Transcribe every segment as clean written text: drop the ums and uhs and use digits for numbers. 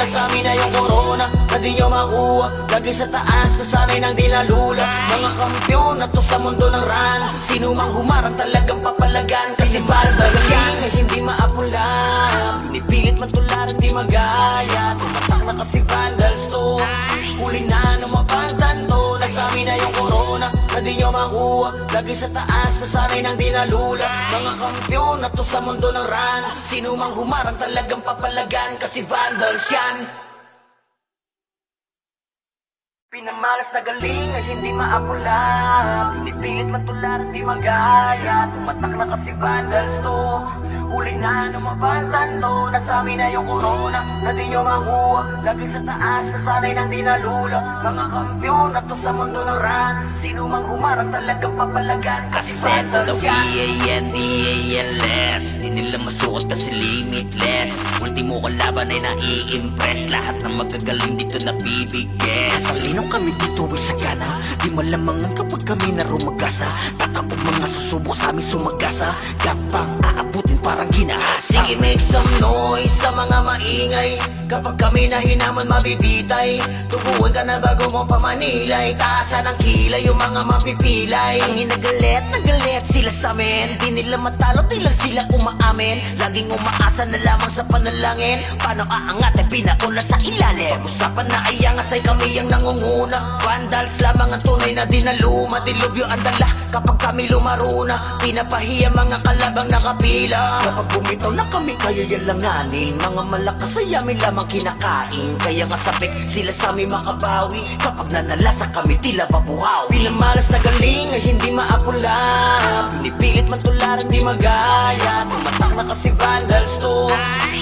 Nasa amin na yung corona na di nyo makuha. Lagi sa taas, nasanay nang di nalula. Mga kampyon na to sa mundo ng run. Sino mang humarang talagang papalagan. Kasi vandals yan ay hindi maapula. Pinipilit matularan di magaya. Tumatak na kasi vandals to. Huli na numapantan to. Nasa amin na yung corona na di nyo makuha. Lagi sa taas, nasanay nang di nalula. Mga kampyon na to sa mundo ng run. Sino mang humarang talagang papalagan. Kasi vandals yan. Pinamalas na galing ay hindi maapula. Pinipilit matularan di magaya. Tumatak na kasi vandals to. Huli na numapantan to. Nasa amin na yung corona na di nyo makuha. Lagi sa taas, nasanay nang di nalula. Mga kampyon na to sa mundo ng run. Sino mang humarang talagang papalagan. Kasi vandals yan. P-A-N-D-A-L-S. Di nila masuot kasi limitless. Ultimo kalaban ay nai-impress. Lahat ng magagaling dito nabibigyan. Talinong kami dito ay sagana. Di malamangan kapag kami na rumagasa. Tatapog mga susubok sa amin sumagasa. Gapang aabutin parang ginahasa. Sige, make some noise sa mga maingay. Kapag kami na hinaman mabibitay. Tuguan ka na bago mo pamanilay. Taasan ang kilay yung mga mapipilay. Ang nagalit sila sa amin. Di nila matalo, di lang sila umaamin. Laging umaasa na lamang sa panalangin. Paano aangat ay pinauna sa ilalim. Pag-usapan na ay angas ay kami ang nangunguna. Vandals lamang ang tunay na dinaluma. Dilubyo ang dala kapag kami lumaruna. Pinapahiya mga kalabang nakapila. Kapag bumitaw na kami kayo yan langanin. Mga malakas ay amin lamang kinakain. Kaya nga sabik sila sa amin makabawi. Kapag nanalasa kami tila babuhaw. Pinamalas na galing ay hindi maapula. Pinipilit matularan di magaya. Tumatak na kasi vandals to.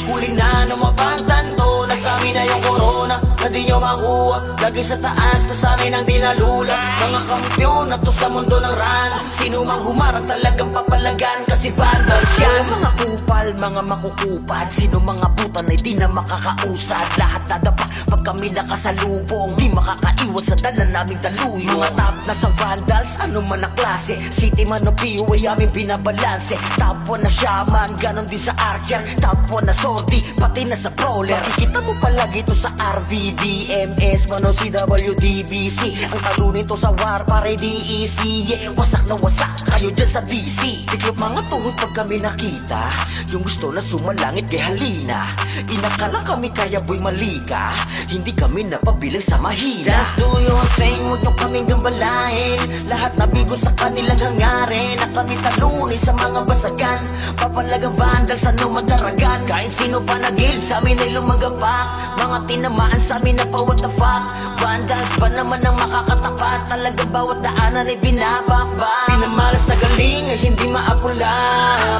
Huli na numapantan to. Nasa amin na yung corona na di nyo makuha. Lagi sa taas, nasanay nang di nalula. Mga kampyon na to sa mundo ng run. Sino mang humarang talagang papalagan. Kasi vandals yan. Mga kupal, mga makukupad. Sino mga butan ay di na makakausad. Lahat nadapa pag kami nakasalubong. Di makakaiwas sa dala naming daluyo. Mga top na sa vandals, ano man ang klase. City man o PO ay aming binabalanse. Top 1 na shaman, ganon din sa archer. Top 1 na sortie, pati na sa brawler. Makikita mo palagi ito sa RVDMS, man o CWDBC. Ang talunin to sa war pare DEC. Yeah, wasak na wasak kayo dyan sa DC. Tiklop mga tuhod pag kami nakita. Yung gusto na sumalangit kay halina. Inakala kami kaya boy malika. Hindi kami napabiling sa mahina. Just do your thing, huwag nyo kaming gambalain. Lahat nabigo sa kanilang hangarin. Na kami talunin sa mga basagan. Papalagang vandals, ano madaragan. Kahit sino pa nagil, sa amin ay lumagapak. Mga tinamaan sa amin na pa what the fuck. Vandals ba naman ang makakatapat. Talagang bawat daanan ay binabakbak. Pinamalas na galing ay hindi maapula.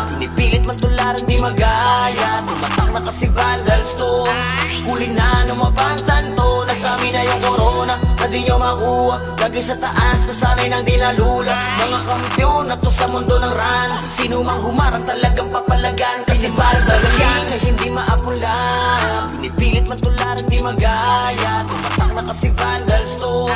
Pinipilit matularan di magaya. Tumatak na kasi vandals to. Huli na numapantan to. Nasa amin na yung corona na di nyo makuha. Lagi sa taas, nasanay nang di nalula. Mga kampyon na to sa mundo ng run. Sino mang humarang talagang papalagan. Kasi vandals yan ay hindi maapula. Pinipilit matularan di magaya. Tumatak na kasi vandals to.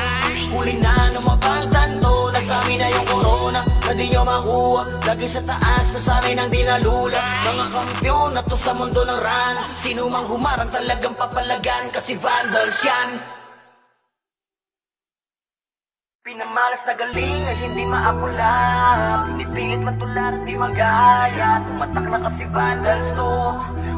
Huli na numapantan to. Nasa amin na yung corona na di nyo makuha. Lagi sa taas, nasanay nang di nalula. Mga kampyon na to sa mundo ng run. Sino mang humarang talagang papalagan. Kasi vandals yan. Pinamalas na galing ay hindi maapula. Pinipilit matularan di magaya. Tumatak na kasi vandals to.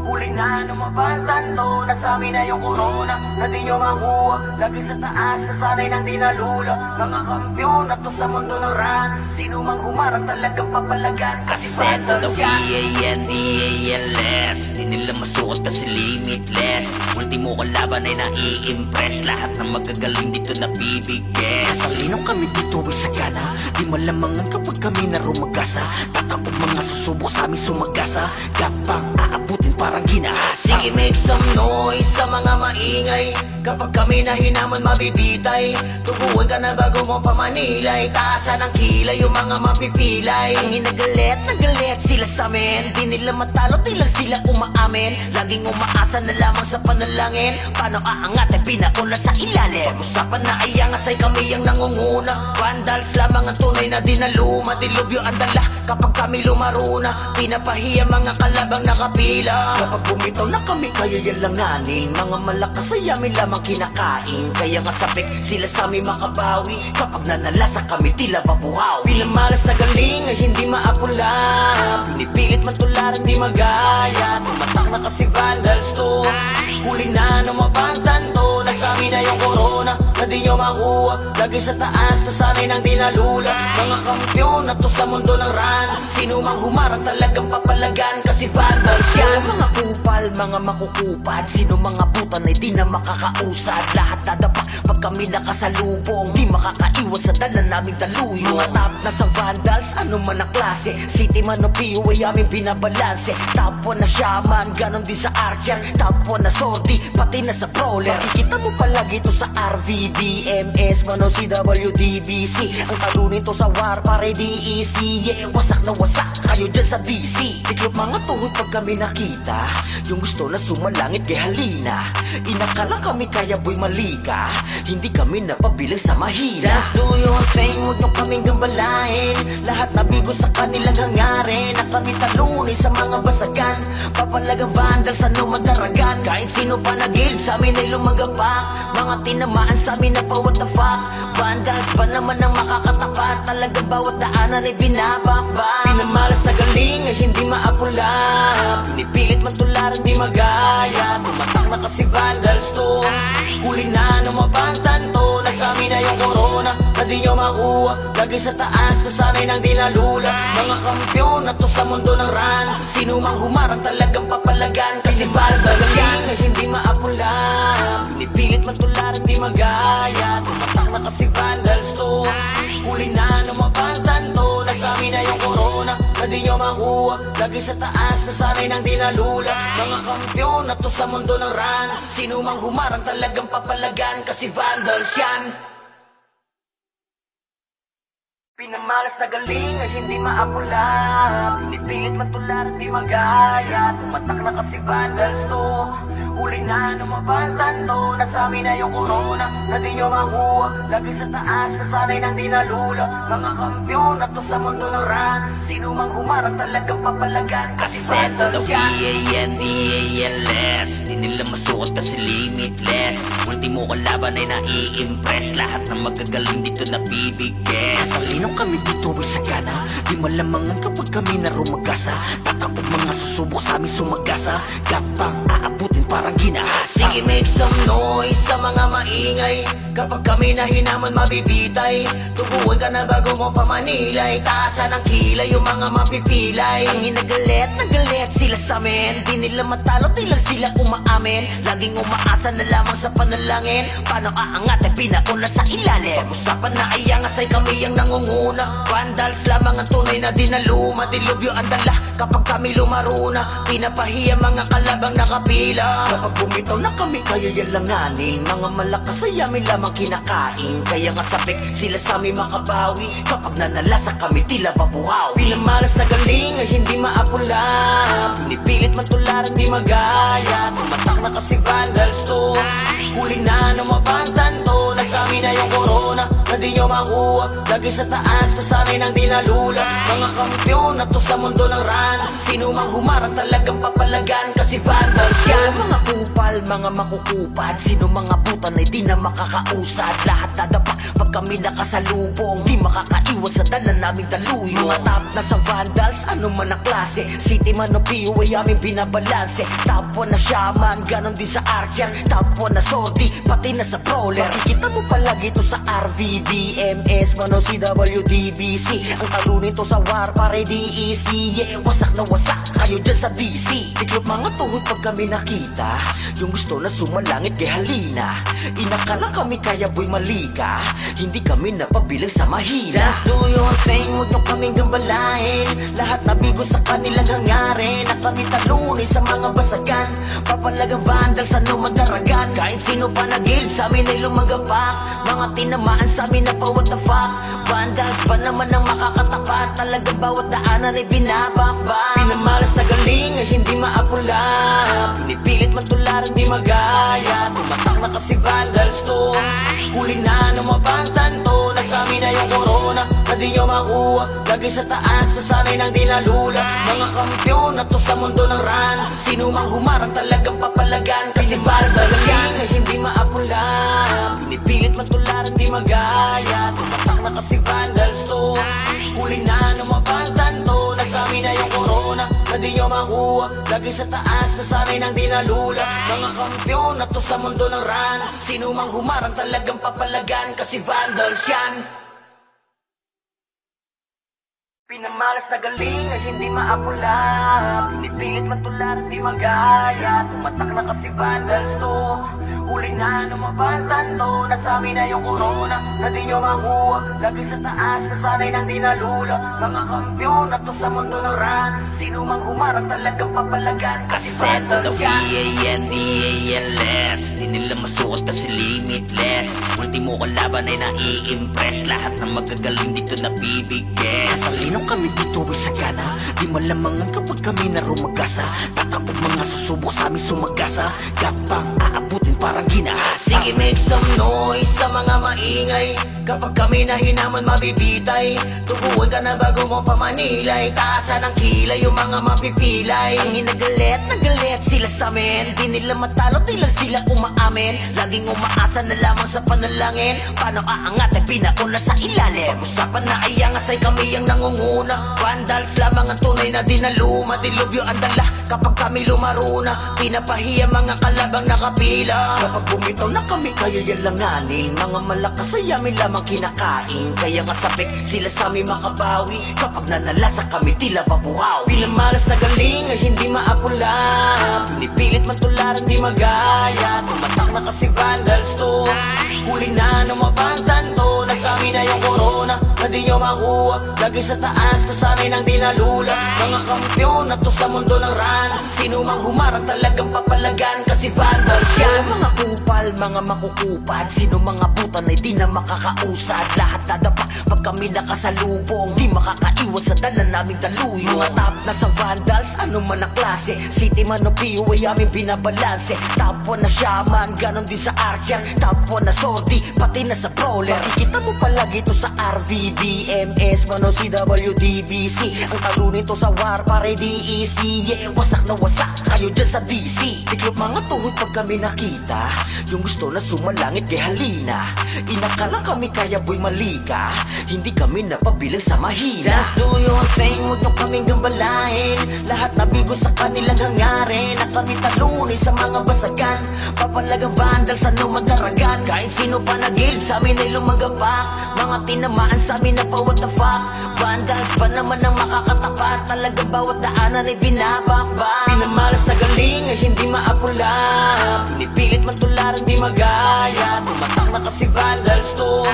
Huli na numapantan to. Nasa amin na yung corona na di nyo makuha. Lagi sa taas, nasanay nang di nalula. Mga kampyon na to sa mundo ng run. Sino mang humarang talagang papalagan. Kasi vandals yan. P-A-N-D-A-L-S. Di nila masuot kasi limitless. Ultimo kalaban ay nai-impress. Lahat ng magagaling dito nabibigyan. Talinong kami dito ay sagana. Di malamangan kapag kami na rumagasa. Tatapog mga susubok sa amin sumagasa. Gapang aabutin parang ginahasa. Sige, make some noise sa mga maingay. Kapag kami na hinaman mabibitay. Tuguan ka na bago mo pamanilay. Taasan ang kilay yung mga mapipilay. Ang nagalit sila sa amin. Di nila matalo, di lang sila umaamin. Laging umaasa na lamang sa panalangin. Paano aangat ay pinauna sa ilalim. Pag-usapan na ay angas ay kami ang nangunguna. Vandals lamang ang tunay na dinaluma. Dilubyo ang dala kapag kami lumaruna. Pinapahiya mga kalabang nakapila. Kapag bumitaw na kami kayo yan langanin. Mga malaki malakas ay amin lamang kinakain. Kaya nga sabik sila sa amin makabawi. Kapag nanalasa kami tila babuhaw. Bilang malas na galing ay hindi maapula. Pinipilit matularan di magaya. Tumatak na kasi vandals to. Huli na ng mabantan to. Nasa amin na yung corona na di nyo makuha. Lagi sa taas na sanay nang dinalula. Mga kampyon na to sa mundo ng ran. Sino mang humarang talagang papalagan. Kasi vandals yan. Mga kupal, mga makukupad. Sino mga butan ay di na makakausad. Lahat dadapa pag kami nakasalubong. Di makakaiwas sa dala naming taluyong. Mga top na sa vandals, ano man ang klase. City man o PO ay aming binabalanse. Top 1 na shaman, ganon din sa archer. Top 1 na sortie, pati na sa brawler. Makikita mo palagi to sa RVDMS, man o CWDBC. Ang talunin to sa war, pare DEC. Yeah, wasak na wasak kayo dyan sa DC. Tiklop mga tuhod pag kami nakita. Yung gusto na sumalangit kay halina. Inakala kami kaya boy malika. Hindi kami napabilang sa mahina. Just do your thing, huwag nyo kaming gambalain. Lahat nabigo sa kanilang hangarin. Na kami talunin sa mga basagan. Papalagang vandals, ano magdaragan. Kahit sino pa nagil, sa amin ay lumagapak. Mga tinamaan sa amin na pa what the fuck. Vandals pa naman ang makakatapat. Talagang bawat daanan ay binabakbak. Pinamalas na galing ay hindi maapula. Pinipilit matularan di magaya. Tumatak na kasi vandals to. Huli na ng mabantan to. Nasa amin na yung corona na di nyo makuha. Lagi sa taas na sanay nang dinalula. Mga kampyon na to sa mundo ng ran. Sino mang humarang talagang papalagan. Kasi vandals yan ay hindi maapula. Pinipilit matularan di magaya. Tumatak na kasi vandals to. Huli na ng mabantan to. Nasa amin na yung corona na di nyo makuha. Lagi sa taas na sanay nang dinalula. Mga kampyon na to sa mundo ng ran. Sino mang humarang talagang papalagan. Kasi vandals yan. Pinamalas na galing ay hindi maapula. Pinipilit matularan di magaya. Tumatak na kasi vandals to. Huli na ng mabantan to. Nasa amin na yung corona na di nyo makuha. Lagi sa taas na sanay nang dinalula. Mga kampyon na to sa mundo ng ran. Sino mang humarang talagang papalagan. Kasi vandals yan. P-A-N-D-A-N-less. Di nila masukat kasi limitless. Ultimo kalaban ay nai-impress. Lahat ng magagaling dito nabibigyan. Talino kami dito ay sagana. Di malamangan kapag kami na rumagasa. Tatapog mga susubok sa amin sumagasa. Gantang aabutin parang ginahasa. Sige, make some noise sa mga maingay. Kapag kami na hinaman mabibitay. Tuguan ka na bago mo pamanilay. Taasan ng kilay yung mga mapipilay. Ang inagalit, nagalit sila sa amin. Di nila matalo, di lang sila umaamin. Laging umaasa na lamang sa panalangin. Paano aangat ay pinauna sa ilalim. Pag-usapan na ay angas ay kami ang nangunguna. Vandals lamang ang tunay na dinaluma. Dilubyo ang dala kapag kami lumaruna. Pinapahiya mga kalabang nakapila. Kapag bumitaw na kami kaya yalanganin. Mga malakas ay amin lamang kinakain. Kaya nga sabik sila sa amin makabawi. Kapag nanalasa kami tila babuhaw. Bilang malas na galing ay hindi maapula. Pinipilit matularan di magaya. Tumatak na kasi vandals to. Huli na ng mabantan to. Nasa amin na yung corona na di nyo makuha. Lagi sa taas na sanay nang dinalula. Mga kampyon na to sa mundo ng ran. Sino mang humarang talagang papalagan. Kasi vandals yan. Mga kupal, mga makukupad. Sino mga butan ay di na makakausad. Lahat dadapa pag kami nakasalubong. Di makakaiwas sa dala naming taluyong. Mga top na sa vandals, ano man ang klase. City man o PO ay aming binabalanse. Top 1 na shaman, ganon din sa archer. Top 1 na sortie, pati na sa brawler. Makikita mo palagi to sa RVDMS, man o CWDBC. Ang talunin to sa war, pare DEC. Yeah, wasak na wasak kayo dyan sa DC. Tiklop mga tuhod pag kami nakita. Yung gusto na sumalangit kay halina. Inakala kami kaya boy malika. Hindi kami napabilang sa mahina. Just do your thing, huwag nyo kaming gambalain. Lahat nabigo sa kanilang hangarin. Na kami talunin sa mga basagan. Papalagang vandals, ano magdaragan. Kahit sino pa nagil, sa amin ay lumagapak. Mga tinamaan sa amin na pa what the fuck. Vandals pa naman ang makakatapat. Talagang bawat daanan ay binabakbak. Pinamalas na galing ay hindi maapula. Pinipilit matularan di magaya. Tumatak na kasi vandals to. Huli na ng mabantan to. Nasa amin na yung corona na di nyo makuha. Lagi sa taas, nasanay nang dinalula. Mga kampiyon na to sa mundo ng ran. Sino mang humarang talagang papalagan. Kasi vandals yan ay hindi maapula. Pinipilit matularan di magaya. Tumatak na kasi vandals to. Huli na numabantan to. Nasami na yung corona na di nyo makuha. Lagi sa taas, nasanay nang dinalula. Mga kampiyon na to sa mundo ng ran. Sino mang humarang talagang papalagan. Kasi vandals yan. Pinamalas na galing ay hindi maapula. Pinipilit matularan di magaya. Tumatak na kasi vandals to. Huli na numabantan to. Nasami na yung corona na di nyo makuha. Lagi sa taas, nasanay nang dinalula. Mga kampiyon na to sa mundo ng ran. Sino mang humarang talagang papalagan. Kasi vandals yan. V-A-N-D-A-L-S Di nila masuot kasi limitless. Ultimo kalaban ay nai-impress. Lahat ng magagaling dito nabibigay. Talino kami dito ay sagana. Di malamangan kapag kami na rumagasa. Tatapog mga susubok sa amin sumagasa. Gapang aabutin parang ginahasa. Sige, make some noise sa mga maingay. Kapag kami na hinaman mabibitay. Tuguan ka na bago mo pamanilay. Taasan ng kilay yung mga mapipilay. Ang hinagalit, nagalit sila sa amin. Di nila matalo, di lang sila umaamin. Laging umaasa na lamang sa panalangin. Paano aangat ay pinauna sa ilalim. Pag-usapan na ay angas ay kami ang nangunguna. Vandals lamang ang tunay na dinaluma. Dilubyo ang dala kapag kami lumaruna. Pinapahiya mga kalabang nakapila. Kapag bumitaw na kami kaya yalanganin. Mga malakas ay amin lamang kinakain. Kaya nga sabik sila sa amin makabawi. Kapag nanalasa kami tila babuhaw. Pinamalas na galing ay hindi maapula. Pinipilit matularan di magaya. Tumatak na kasi vandals to. Huli na numabantan to. Nasami na yung corona na di nyo makuha. Lagi sa taas, nasanay nang dinalula. Mga kampiyon na to sa mundo ng ran. Sino mang humarang talagang papalagan. Kasi vandals yan. Mga kupal, mga makukupad. Sino mga butan ay di na makakausad. Lahat nadapa pag kami nakasalubong. Di makakaiwas sa dala naming daluyo. Mga top na sa vandals, ano man ang klase. City man o PO ay aming binabalanse. Top 1 na shaman, ganon din sa archer. Top 1 na sortie, pati na sa brawler. Makikita mo palagi to sa RVBMS, mano CWDBC. Ang talo nito sa war, pare DEC. Yeah, wasak na wasak, kayo dyan sa DC. Tiklop mga tuhod pag kami nakita. Yung gusto na sumalangit kay halina. Inakala kami kaya boy malika. Hindi kami napabilang sa mahina. Just do your thing, huwag nyo kaming gambalain. Lahat nabigo sa kanilang hangarin. Na kami talunin sa mga basagan. Papalagang vandals, ano magdaragan. Kahit sino pa nagil, sa amin ay lumagapak. Mga tinamaan sa amin na pa what the fuck. Vandals pa naman ang makakatapat. Talagang bawat daanan ay binabakbak. Pinamalas na galing ay hindi maapula. Pinipilit matularan di magaya. Tumatak na kasi vandals to.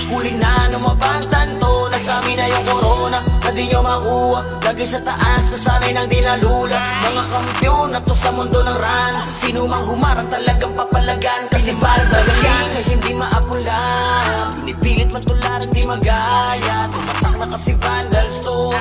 Huli na numabantan to. Nasami na yung corona na di nyo makuha. Lagi sa taas, nasanay nang dinalula. Mga kampiyon na to sa mundo ng ran. Sino mang humarang talagang papalagan. Kasi vandals yan ay hindi maapula. Pinipilit matularan di magaya. Tumatak na kasi vandals to.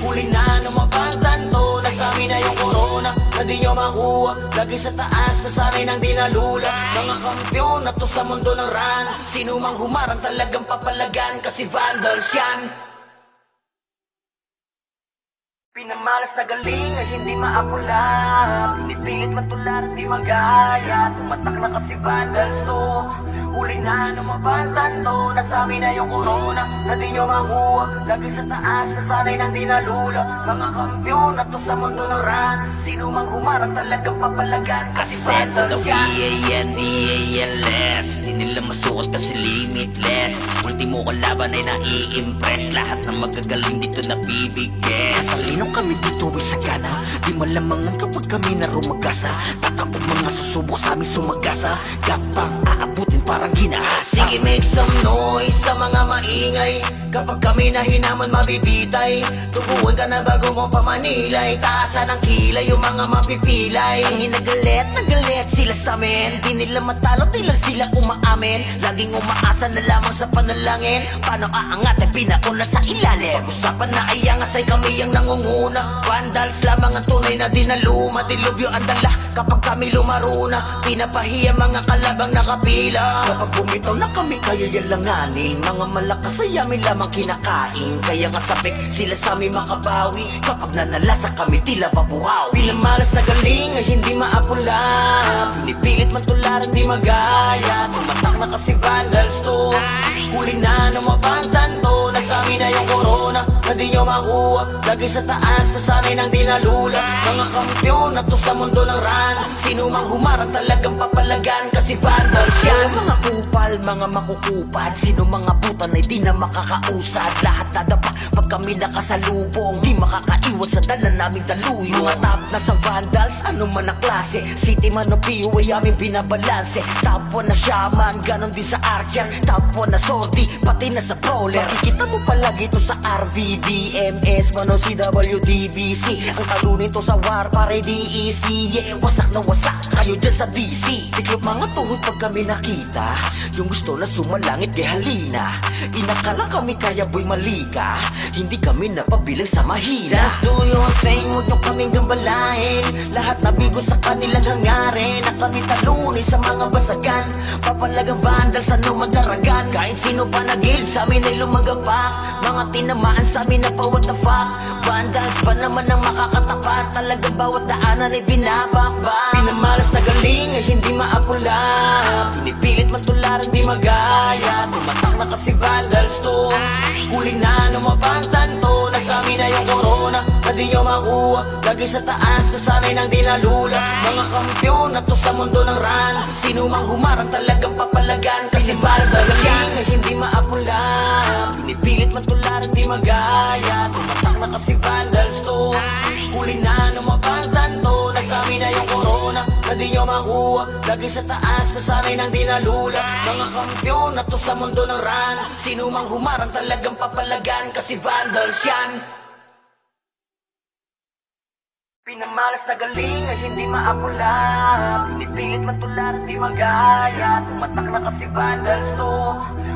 Huli na numabantan to. Nasami na yung corona na di nyo makuha. Lagi sa taas, nasanay nang dinalula. Mga kampiyon na to sa mundo ng ran. Sino mang humarang talagang papalagan. Kasi vandals yan. Pinamalas na galing ay hindi maapula. Pinipilit matularan di magaya. Tumatak na kasi vandals to. Huli na numabantan to. Nasami na yung corona na di nyo makuha. Lagi sa taas, nasanay nang dinalula. Mga kampiyon na to sa mundo ng ran. Sino mang humarang talagang papalagan. Kasi vandals yan. V-A-N-D-A-L-S Di nila masuot kasi limitless. Ultimo kalaban ay nai-impress. Lahat ng magagaling dito nabibigay. Talino kami dito ay sagana. Di malamangan kapag kami na rumagasa. Tatapog mga susubok sa amin sumagasa. Gapang aabutin parang ginahasa. Sige, make some noise sa mga maingay. Kapag kami na hinaman mabibitay. Tuguan ka na bago mo pamanilay. Taasan ng kilay yung mga mapipilay. Ang hinagalit, nagalit sila sa amin. Di nila matalo, di lang sila umaamin. Laging umaasa na lamang sa panalangin. Paano aangat ay pinauna sa ilalim. Pag-usapan na ay angas ay kami ang nangunguna. Vandals lamang ang tunay na dinaluma. Dilubyo ang dala kapag kami lumaruna. Pinapahiya mga kalabang nakapila. Kapag bumitaw na kami kaya yalanganin. Mga malakas ay amin lamang lamang kinakain. Kaya nga sabik sila sa amin makabawi. Kapag nanalasa kami tila babuhaw. Bilang malas na galing ay hindi maapula. Pinipilit matularan di magaya. Tumatak na kasi vandals to. Huli na numabantan to. Nasa amin na yung corona na di nyo makuha. Lagi sa taas na sanay nang dinalula. Mga kampiyon na to sa mundo ng ran. Sino mang humarang talagang papalagan. Kasi vandals yan. Mga kupal, mga makukupad. Sino mga butan ay di na makakausad. Lahat dadapa pag kami nakasalubong. Di makakaiwas sa dala naming daluyo. Mga top na sa vandals, ano man ang klase. City man o PU ay aming binabalanse. Top 1 na shaman, ganon din sa archer. Top 1 na sortie, pati na sa brawler. Makikita mo palagi to sa RVDMS, man o CWDBC. Ang talo nito sa war, pare DEC. Yeah, wasak na wasak kayo dyan sa DC. Tiklop mga tuhod pag kami nakita. Yung gusto na sumalangit kay halina. Inakala kami kaya boy malika. Hindi kami napabilang sa mahina. Just do your thing, huwag nyo kaming gambalain. Lahat nabigo sa kanilang hangarin. Na kami talunin sa mga basagan. Papalagang vandals, ano magdaragan. Kahit sino pa nagil, sa amin ay lumagapak. Mga tinamaan sa amin na pa what the fuck. Vandals pa naman ang makakatapat. Talagang bawat daanan ay binabakbak. Pinamalas na galing ay hindi maapula. Pinipilit matularan di magaya. Tumatak na kasi vandals to. Huli na numabantan to. Nasa amin na yung corona na di nyo makuha. Lagi sa taas na sanay nang dinalula. Mga kampiyon na to sa mundo ng ran. Sino mang humarang talagang papalagan. Kasi vandals yan ay hindi maapula. Pinipilit matularan di magaya. Tumatak na kasi vandals to. Huli na numabantan to. Nasa amin na yung corona na di nyo makuha. Lagi sa taas na sanay nang dinalula. Mga kampiyon na to sa mundo ng ran. Sino mang humarang talagang papalagan. Kasi vandals yan. Pinamalas na galing ay hindi maapula. Pinipilit matularan di magaya. Tumatak na kasi vandals to.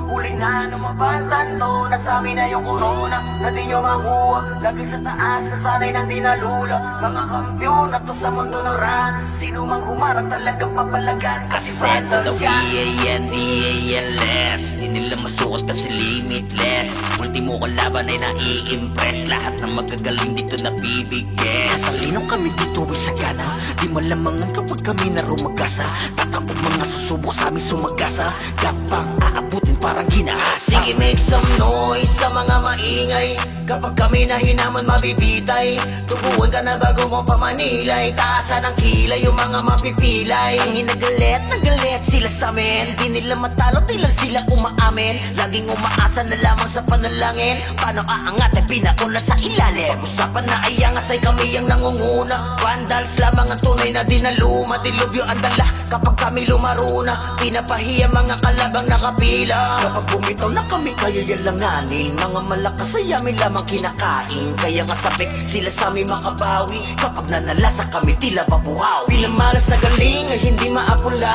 Huli na numabantan to. Nasa amin na yung corona na di nyo makuha. Lagi sa taas na sanay nang dinalula. Mga kampiyon na to sa mundo ng ran. Sino mang humarang talagang papalagan. Kasi vandals yan. V-A-N-D-A-L-S. Di nila masukat kasi limitless. Ultimo kalaban ay nai-impress. Lahat ng magagaling dito nabibigay. Talino kami dito ay sagana. Di malamangan kapag kami na rumagasa. Tatapog mga susubok sa amin sumagasa. Gapang aabutin parang ginahasa. Sige, make some noise sa mga maingay. Kapag kami na hinaman mabibitay. Tuguan ka na bago mo pamanilay. Taasan ang kilay yung mga mapipilay. Ang inagalit, nagalit sila sa amin. Di nila matalo, tila sila umaamin. Laging umaasa na lamang sa panalangin. Paano aangat ay pinauna sa ilalim. Pag-usapan na ay angas ay kami ang nangunguna. Vandals lamang ang tunay na dinaluma. Dilubyo ang dala kapag kami lumaruna. Pinapahiya mga kalabang nakapila. Kapag bumitaw na kami kaya yalanganin. Mga malakas ay amin lamang kinakain. Kaya nga sabik sila sa amin makabawi. Kapag nanalasa kami tila babuhaw. Bilang malas na galing ay hindi maapula.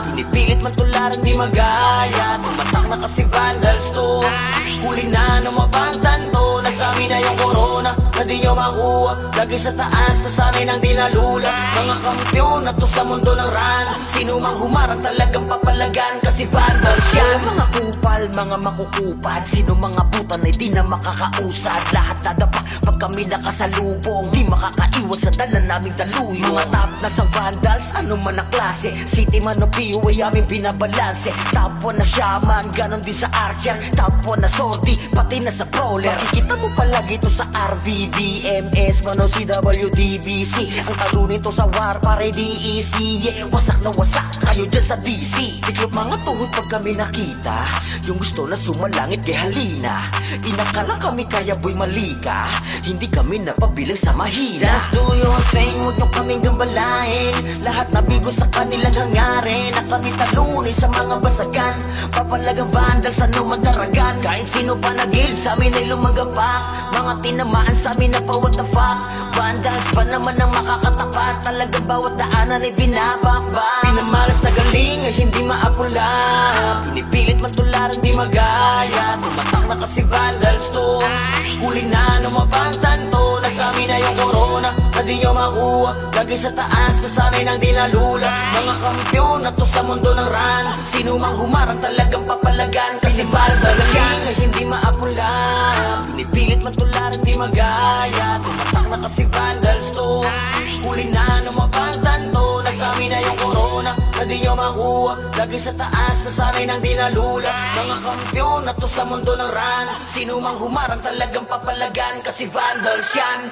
Pinipilit matularan di magaya. Tumatak na kasi vandals to. Huli na numabantan to. Nasa amin na yung corona na di nyo makuha. Lagi sa taas na sanay nang dinalula. Mga kampiyon na to sa mundo ng ran. Sino mang humarang talagang papalagan. Kasi vandals yan. Mga kupal, mga makukupad. Sino mga butan ay di na makakausad. Lahat dadapa pag kami nakasalubong. Di makakaiwas sa dala naming daluyo. Mga top na sa vandals, ano man ang klase. City man o PU ay aming binabalanse. Top 1 na shaman, ganon din sa archer. Top 1 na sortie, pati na sa brawler. Makikita mo palagi to sa RVDMS, man o CWDBC. Ang talo nito sa war, pare DEC. Yeah, wasak na wasak kayo dyan sa DC. Tiklop mga tuhod pag kami nakita. Yung gusto na sumalangit kay halina. Inakala kami kaya boy malika. Hindi kami napabilang sa mahina. Just do your thing, huwag nyo kaming gambalain. Lahat nabigo sa kanilang hangarin. Na kami talunin sa mga basagan. Papalagang vandals, ano magdaragan. Kahit sino pa nagil, sa amin ay lumagapak. Mga tinamaan sa amin na pa what the fuck. Vandals pa naman ang makakatapat. Talagang bawat daanan ay binabakbak. Pinamalas na galing ay hindi maapula. Pinipilit matularan di magaya. Tumatak na kasi vandals to. Huli na numabantan to. Nasa amin na yung corona na di nyo makuha. Lagi sa taas na sanay nang dinalula. Mga kampiyon na to sa mundo ng ran. Sino mang humarang talagang papalagan, kasi vandals yan ay hindi maapula. Pinipilit matularan di magaya, tumatak na kasi vandals to. Huli na lumabagtan to, nasabi na yung corona na di nyo makuha. Lagi sa taas, nasanay nang dinalula. Mga kampyon na to sa mundo ng run. Sino mang humarang talagang papalagan, kasi vandals yan.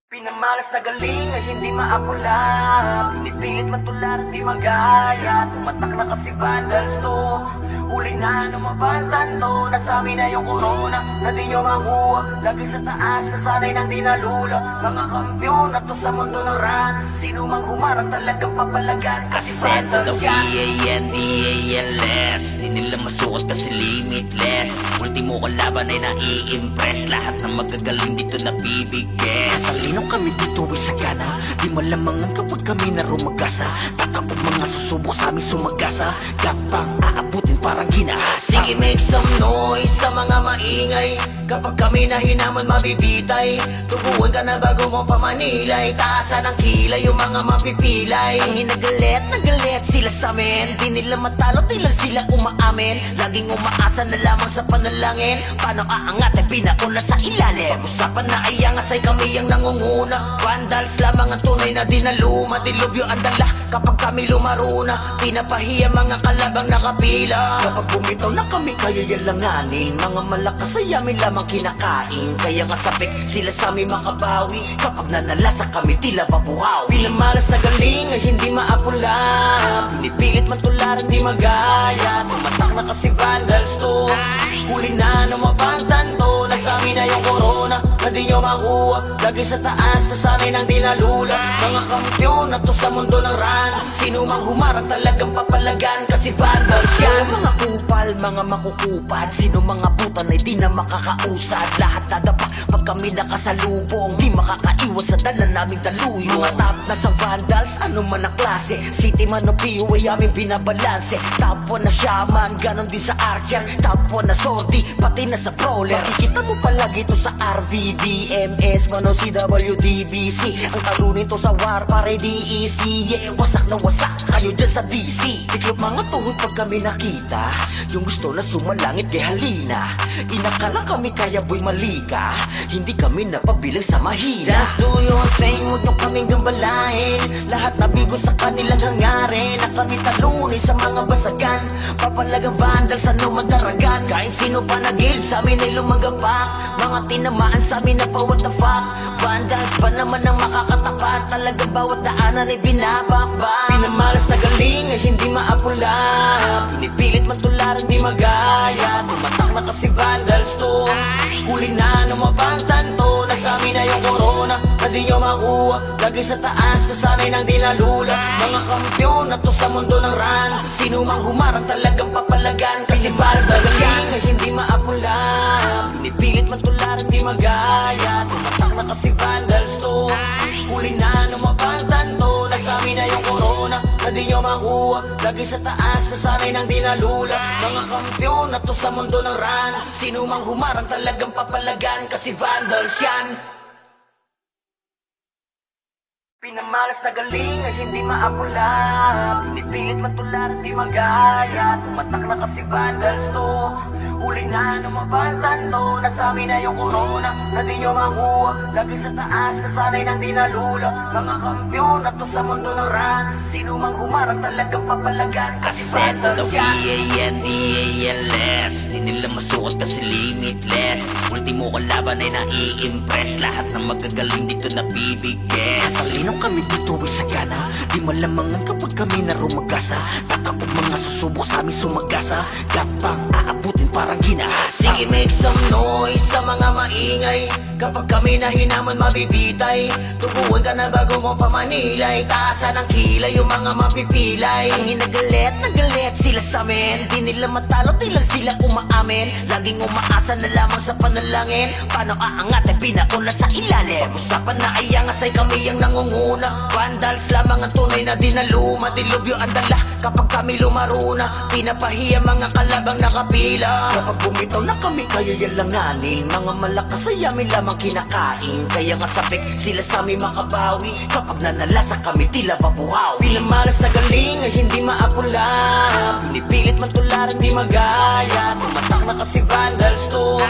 Pinamalas na galing ay hindi maapula. Pinipilit matularan di magaya, tumatak na kasi vandals to. Huli na lumabagtan to, nasabi na yung corona na di nyo makuha. Lagi sa taas, nasanay nang dinalula. Mga kampyon na to sa mundo ng run. Sino mang humarang talagang papalagan, kasi vandals yan. V-A-N-D-A-L-S Di nila masukat kasi limitless. Ultimo kalaban ay nai-impress. Lahat ng magagaling dito nabibigay. Talino kami dito ay sagana, di malamangan kapag kami na rumagasa. Tatapog mga susubok sa aming sumagasa, gapang aabutin parang ginahasa. Sige, make some noise sa mga maingay. Kapag kami na hinaman mabibitay, tuguan ka na bago mo pamanilay. Taasan ang kilay yung mga mapipilay. Ang inagalit, nagalit sila sa amin. Di nila matalo, di lang sila umaamin. Laging umaasa na lamang sa panalangin. Paano aangat ay pinauna sa ilalim. Pag-usapan na ay angas ay kami ang nangunguna. Vandals lamang ang tunay na dinaluma. Dilubyo ang dala kapag kami lumaruna. Pinapahiya mga kalabang nakapila. Kapag bumitaw na kami kayo yalanganin. Mga malakas ay amin lamang kinakain. Kaya nga sabik sila sa amin makabawi. Kapag nanalasa kami tila babuhaw. Pinamalas na galing ay hindi maapula. Pinipilit matularan di magaya, tumatak na kasi vandals to. Huli na lumabagtan to, nasabi na yung corona na di nyo makuha. Lagi sa taas, nasanay nang dinalula. Mga kampyon na to sa mundo ng run. Sino mang humarang talagang papalagan, kasi vandals yan. Mga kupal, mga makukupad. Sino mga butan ay di na makakausad. Lahat dadapa pag kami nakasalubong. Di makakaiwas sa dala naming daluyo. Mga top na sa vandals, ano man ang klase. City man o PU ay aming binabalanse. Top 1 na shaman, ganon din sa archer. Top 1 na sortie, pati na sa brawler. Makikita mo palagi to sa RVDMS, man o CWDBC. Ang talo nito sa war, pare DEC. Yeah, wasak na wasak kayo dyan sa DC. Tiklop mga tuhod pag kami nakita. Yung gusto na sumalangit kay halina. Inakala kami kaya boy malika. Hindi kami napabilang sa mahina. Just do your thing, huwag nyo kaming gambalain. Lahat nabigo sa kanilang hangarin. Na kami talunin sa mga basagan. Papalagang vandals, ano madaragan. Kahit sino pa nagil sa amin ay lumagapak. Mga tinamaan sa amin na pa what the fuck. Vandals pa naman ang makakatapat. Talagang bawat daanan ay binabakbak. Pinamalas na galing ay hindi maapula. Pinipilit matularan di magaya, tumatak na kasi vandals to. Huli na lumabagtan to, nasabi na yung corona na di nyo makuha. Lagi sa taas, nasanay nang dinalula. Mga kampyon na to sa mundo ng run. Sino mang humarang talagang papalagan, kasi vandals yan ay hindi maapula. Pinipilit matularan di magaya, tumatak na kasi vandals to. Huli na lumabagtan to, nasabi na yung corona na di nyo makuha. Lagi sa taas, nasanay nang dinalula. Mga kampyon na to sa mundo ng run. Sino mang humarang talagang papalagan, kasi vandals yan. Pinamalas na galing ay hindi maapula. Pinipilit matularan di magaya, tumatak na kasi vandals to. Huli na lumabagtan to, nasabi na yung corona na di nyo makuha. Lagi sa taas, nasanay nang dinalula. Mga kampyon na to sa mundo ng run. Sino mang humarang talagang papalagan, kasi vandals yan. V-A-N-D-A-L-S Di nila masukat kasi limitless. Ultimo kalaban ay nai-impress. Lahat ng magagaling dito nabibigay. Talino kami dito ay sagana, di malamangan kapag kami na rumagasa. Tatapog mga susubok sa aming sumagasa, gapang aabutin parang ginahasa. Sige, make some noise sa mga maingay. Kapag kami na hinaman mabibitay, tuguan ka na bago mo pamanilay. Taasan ang kilay yung mga mapipilay. Ang inagalit, nagalit sila sa amin. Di nila matalo, di lang sila umaamin. Laging umaasa na lamang sa panalangin. Paano aangat ay pinauna sa ilalim. Pag-usapan na ay angas ay kami ang nangunguna. Vandals lamang ang tunay na dinaluma. Dilubyo ang dala kapag kami lumaruna. Pinapahiya mga kalabang nakapila. Kapag bumitaw na kami kayo yalanganin. Mga malakas ay amin lamang kinakain. Kaya nga sabik sila sa amin makabawi. Kapag nanalasa kami tila babuhaw. Pinamalas na galing ay ay hindi maapula. Pinipilit matularan di magaya. Tumatak na kasi vandals to.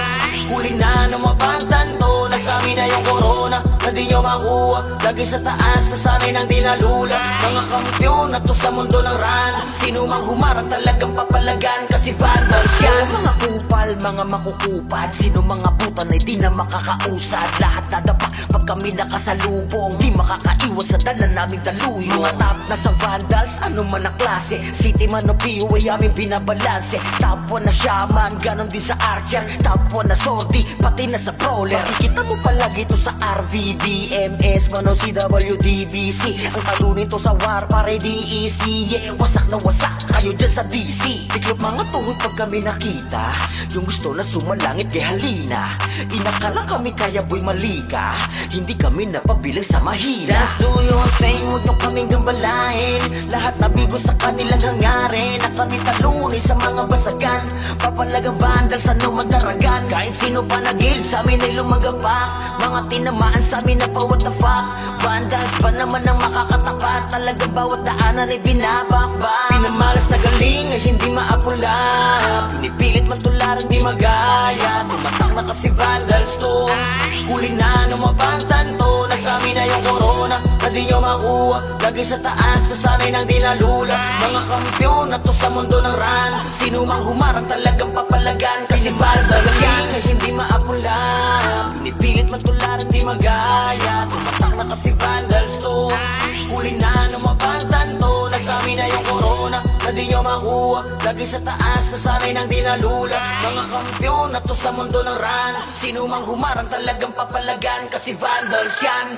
Huli na numabantan to. Nasa amin na yung corona na di nyo makuha. Lagi sa taas na sanay nang dinalula. Mga kampyon na to sa mundo ng ran. Sino mang humarang talagang papalagan kasi vandals yan. Mga kupal, mga makukupad, sino mga butan ay di na makakausad. Lahat nadapa pag kami nakasalubong, di makakaiwas sa dala naming daluyo. Mga top na sa vandals, ano man ang klase, city man o PU ay aming binabalanse. Top 1 na shaman, ganon din sa archer. Top 1 na sortie, pati na sa brawler. Makikita mo palagi ito sa RVBMS, man o CWDBC. Ang talo nito sa war, pare DEC. Yeah, wasak na wasak kayo dyan sa DC. Tiklop mga tuhod pag kami nakita, yung gusto na sumalangit kay halina. Inakala kami kaya boy malika, hindi kami napabilang sa mahina. Just do your thing, huwag nyo kaming gambalain. Lahat nabigo sa kanilang hangarin. Na kami talunin sa mga basagan. Papalagang vandals, ano magdaragan. Kahit sino pa nagil, sa amin ay lumagapak. Mga tinamaan sa amin na pa what the fuck. Vandals pa naman ang makakatapat. Talagang bawat daanan ay binabakbak. Pinamalas na galing ay hindi maapula. Pinipilit matularan di magaya. Tumatak na kasi vandals to. Huli na numabantan to. Nasa amin na yung corona na di nyo makuha. Lagi sa taas na sanay nang dinalula. Mga kampyon na to sa mundo ng ran. Sino mang humarang talagang papalagan kasi vandals yan ay hindi maapula. Pinipilit matularan di magaya. Tumatak na kasi vandals to. Huli na numabantan to. Nasa amin na yung corona na di nyo makuha. Lagi sa taas na sanay nang dinalula. Mga kampyon na to sa mundo ng ran. Sino mang humarang talagang papalagan kasi vandals yan.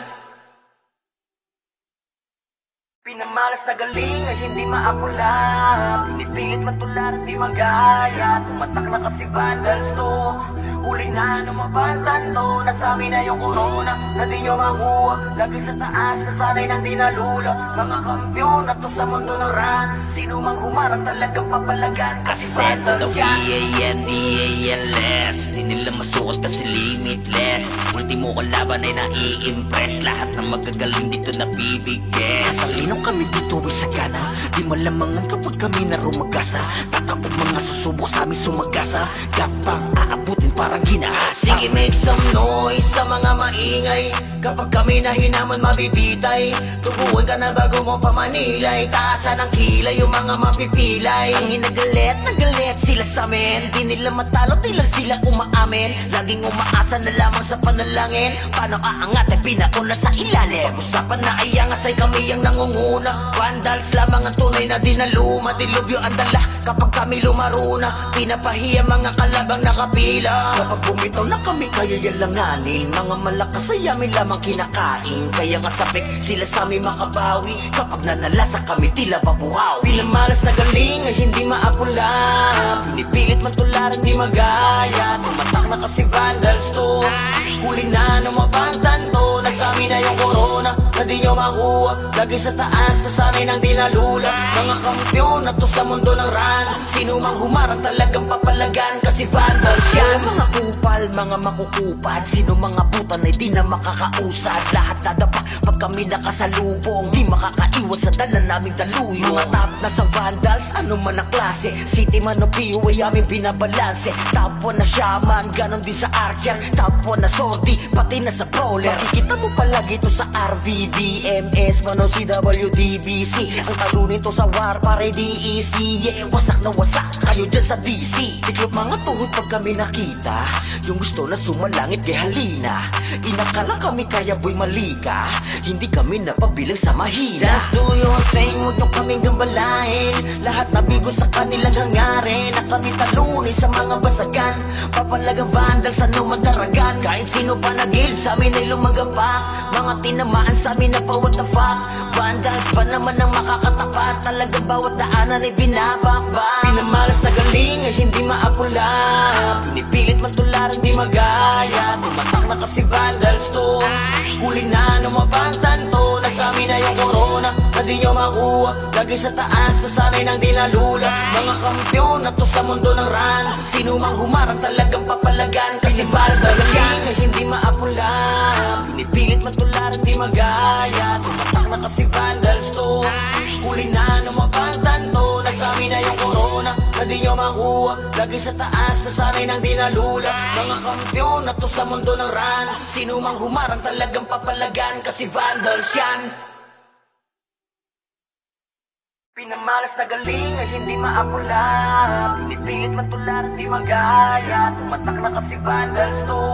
Pinamalas na galing ay hindi maapula. Pinipilit matularan di magaya. Tumatak na kasi vandals to. Huli na numabantan to. Nasa amin na yung corona na di nyo makuha. Lagi sa taas na sanay nang dinalula. Mga kampyon na to sa mundo ng ran. Sino mang humarang talagang papalagan kasi vandals yan. V-A-N-D-A-N-less, di nila masukat kasi limitless. Ultimo kalaban ay nai-impress. Lahat ng magagaling dito nabibigay. Sasalinong kami dito ay sagana. Di malamangan kapag kami na rumagasa. Tatapog mga susubok sa amin sumagasa. Gatang aabutin parang ginahasa. Sige, make some noise sa mga maingay. Kapag kami na hinaman mabibitay. Tuguan ka na bago mo pamanilay. Taasan ng kilay yung mga mapipilay. Ang inagalit, nagalit sila sa amin. Di nila matalo, di lang sila umaamin. Laging umaasa na lamang sa panalangin. Paano aangat ay pinauna sa ilalim. Pag-usapan na ay angas ay kami ang nangunguna. Vandals lamang ang tunay na dinaluma. Dilubyo ang dala kapag kami lumaruna. Pinapahiya mga kalabang nakapila. Kapag bumitaw na kami kayo yalanganin. Mga malakas ay amin lamang kinakain. Kaya nga sabik sila sa amin makabawi. Kapag nanalasa kami tila babuhaw. Pinamalas na galing ay hindi maapula. Pinipilit matularan di magaya. Tumatak na kasi vandals to. Huli na numabantan to. Nasa amin na yung corona na di nyo makuha. Lagi sa taas na sanay nang dinalula. Mga kampyon na to sa mundo ng ran. Sino mang humarang talagang papalagan kasi vandals yan. Mga kupal, mga makukupad, sino mga butan ay di na makakausad. Lahat nadapa pag kami nakasalubong, di makakaiwas sa dala naming daluyo. Mga top na sa vandals, ano man ang klase, city man o PU ay aming binabalanse. Top 1 na shaman, ganon din sa archer. Top 1 na sortie, pati na sa brawler. Makikita mo palagi ito sa RVBMS, man o CWDBC. Ang talo nito sa war, pare DEC. Yeah, wasak na wasak kayo dyan sa DC. Tiklop mga tuhod pag kami nakita, yung gusto na sumalangit kay halina. Inakala kami kaya boy malika, hindi kami napabilang sa mahina. Just do your thing, huwag nyo kaming gambalain. Lahat nabigo sa kanilang hangarin. Na kami talunin sa mga basagan. Papalagang vandals, ano magdaragan. Kahit sino pa nagil, sa amin ay lumagapak. Mga tinamaan sa amin na pa what the fuck. Vandals pa naman ang makakatapat. Talagang bawat daanan ay binabakbak. Pinamalas na galing ay hindi maapula. Pinipilit matularan di magaya. Tumatak na kasi vandals to. Huli na numabantan to. Nasa amin na yung corona na di nyo makuha. Lagi sa taas na sanay nang dinalula. Mga kampyon na to sa mundo ng ran. Sino mang humarang talagang papalagan kasi vandals yan ay hindi maapula. Pinipilit matularan di magaya. Tumatak na kasi vandals to. Huli na numabantan mapagtanto, nasabi na yung corona na di nyo makuha. Lagi sa taas, nasanay nang dinalula. Mga kampyon na to sa mundo ng run. Sino mang humarang talagang papalagan, kasi vandals yan. Pinamalas na galing ay hindi maapula. Pinipilit matularan di magaya. Tumatak na kasi vandals to.